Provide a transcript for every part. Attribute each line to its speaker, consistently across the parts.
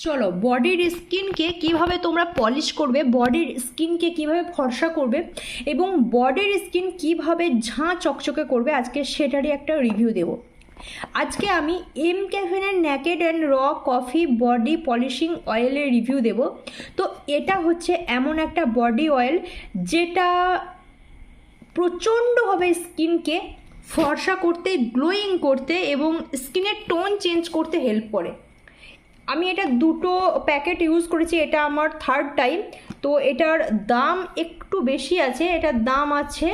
Speaker 1: চলো বডির স্কিনকে কিভাবে তোমরা পলিশ করবে, বডির স্কিনকে কিভাবে ফর্সা করবে এবং বডির স্কিন কিভাবে ঝাঁ চকচকে করবে, আজকে সেটারই একটা রিভিউ দেব। আজকে আমি এম ক্যাফেনের naked and raw coffee body polishing অয়েলের রিভিউ দেব। তো এটা হচ্ছে এমন একটা বডি অয়েল যেটা প্রচণ্ডভাবে স্কিনকে ফর্সা করতে, গ্লোয়িং করতে এবং স্কিনের টোন চেঞ্জ করতে হেল্প করে। আমি এটা দুটো প্যাকেট ইউজ করেছি, এটা আমার থার্ড টাইম। তো এটার দাম একটু বেশি আছে, এটার দাম আছে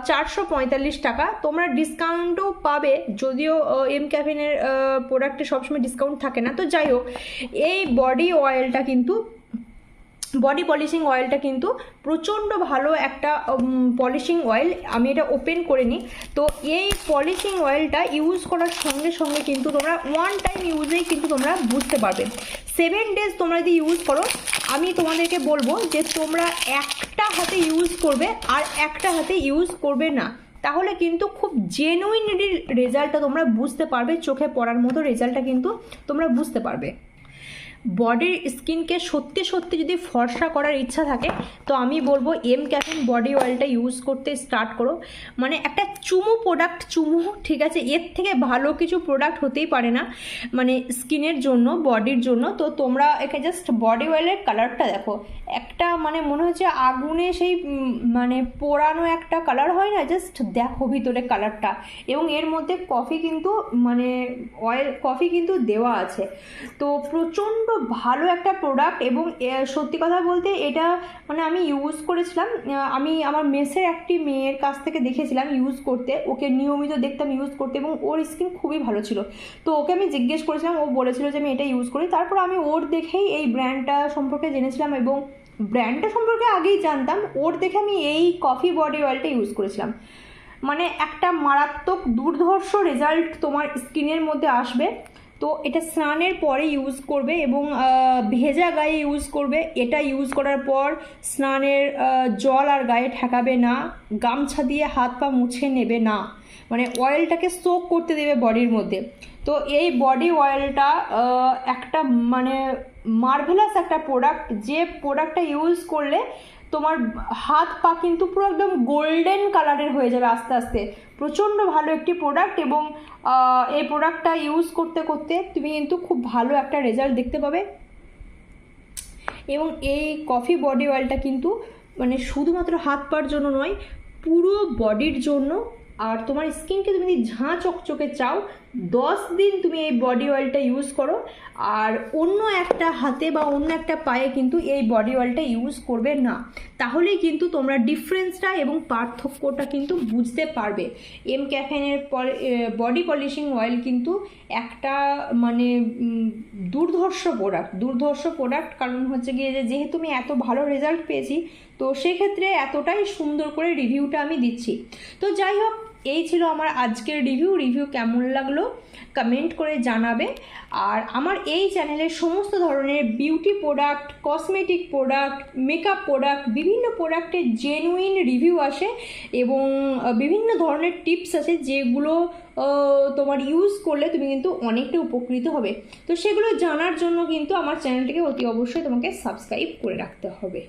Speaker 1: 445 টাকা। তোমরা ডিসকাউন্টও পাবে, যদিও এম ক্যাফিনের প্রোডাক্টে সবসময় ডিসকাউন্ট থাকে না। তো যাই হোক, এই বডি পলিশিং অয়েলটা কিন্তু প্রচণ্ড ভালো একটা পলিশিং অয়েল। আমি এটা ওপেন করে নিই। তো এই পলিশিং অয়েলটা ইউজ করার সঙ্গে সঙ্গে কিন্তু তোমরা ওয়ান টাইম ইউজেই কিন্তু তোমরা বুঝতে পারবে। 7 ডেজ তোমরা যদি ইউজ করো, আমি তোমাদেরকে বলবো যে তোমরা একটা হাতে ইউজ করবে আর একটা হাতে ইউজ করবে না, তাহলে কিন্তু খুব জেনুইন রেজাল্টটা তোমরা বুঝতে পারবে, চোখে পড়ার মতো রেজাল্টটা কিন্তু তোমরা বুঝতে পারবে। বডির স্কিনকে সত্যি সত্যি যদি ফর্সা করার ইচ্ছা থাকে, তো আমি বলবো এম ক্যাফিন বডি অয়েলটা ইউজ করতে স্টার্ট করো। মানে একটা চুমু প্রোডাক্ট, চুমু, ঠিক আছে, এর থেকে ভালো কিছু প্রোডাক্ট হতেই পারে না মানে স্কিনের জন্য, বডির জন্য। তো তোমরা একে জাস্ট বডি অয়েলের কালারটা দেখো, একটা মানে মনে হচ্ছে আগুনে সেই মানে পোড়ানো একটা কালার হয় না, জাস্ট দেখো ভিতরে কালারটা। এবং এর মধ্যে কফি কিন্তু মানে কফি কিন্তু দেওয়া আছে। তো প্রচণ্ড ভালো একটা প্রোডাক্ট। এবং সত্যি কথা বলতে এটা মানে আমি ইউজ করেছিলাম, আমি আমার মেসের একটি মেয়ের কাছ থেকে দেখেছিলাম ইউজ করতে, ওকে নিয়মিত দেখতাম ইউজ করতে এবং ওর স্কিন খুবই ভালো ছিল। তো ওকে আমি জিজ্ঞেস করেছিলাম, ও বলেছিল যে আমি এটা ইউজ করি। তারপর আমি ওর দেখেই এই ব্র্যান্ডটা সম্পর্কে জেনেছিলাম এবং ব্র্যান্ডটা সম্পর্কে আগেই জানতাম, ওর দেখে আমি এই কফি বডি অয়েলটা ইউজ করেছিলাম। মানে একটা মারাত্মক দুর্ধর্ষ রেজাল্ট তোমার স্কিনের মধ্যে আসবে। তো এটা স্নানের পরে ইউজ করবে এবং ভেজা গায়ে ইউজ করবে। এটা ইউজ করার পর স্নানের জল আর গায়ে ঠেকাবে না, গামছা দিয়ে হাত পা মুছে নেবে না, মানে অয়েলটাকে সোক করতে দেবে বডির মধ্যে। তো এই বডি অয়েলটা একটা মানে মার্ভেলাস একটা প্রোডাক্ট, যে প্রোডাক্টটা ইউজ করলে তোমার হাত পা কিন্তু পুরো একদম গোল্ডেন কালারের হয়ে যাবে আস্তে আস্তে। প্রচণ্ড ভালো একটি প্রোডাক্ট এবং এই প্রোডাক্টটা ইউজ করতে করতে তুমি কিন্তু খুব ভালো একটা রেজাল্ট দেখতে পাবে। এবং এই কফি বডি অয়েলটা কিন্তু মানে শুধুমাত্র হাত পার জন্য নয়, পুরো বডির জন্য। আর তোমার স্কিনকে তুমি যদি ঝাঁ চকচকে চাও, 10 দিন তুমি এই বডি অয়েলটা ইউজ করো, আর অন্য একটা হাতে বা অন্য একটা পায়ে কিন্তু এই বডি অয়েলটা ইউজ করবে না, তাহলেই কিন্তু তোমরা ডিফারেন্সটা এবং পার্থক্যটা কিন্তু বুঝতে পারবে। এম ক্যাফেনের বডি পলিশিং অয়েল কিন্তু একটা মানে দুর্ধর্ষ প্রোডাক্ট। কারণ হচ্ছে গিয়ে যে যেহেতু আমি এত ভালো রেজাল্ট পেয়েছি, তো সেক্ষেত্রে এতটাই সুন্দর করে রিভিউটা আমি দিচ্ছি। তো যাই হোক, এই ছিল আমার আজকের রিভিউ কেমন লাগলো কমেন্ট করে জানাবে। আর আমার এই চ্যানেলে সমস্ত ধরনের beauty product, cosmetic product, makeup product, বিভিন্ন প্রোডাক্টের জেনুইন রিভিউ আসে এবং বিভিন্ন ধরনের টিপস আছে যেগুলো তোমার ইউজ করলে তুমি কিন্তু অনেকটা উপকৃত হবে। তো সেগুলো জানার জন্য কিন্তু আমার চ্যানেলটিকে অতি অবশ্যই তোমাকে সাবস্ক্রাইব করে রাখতে হবে।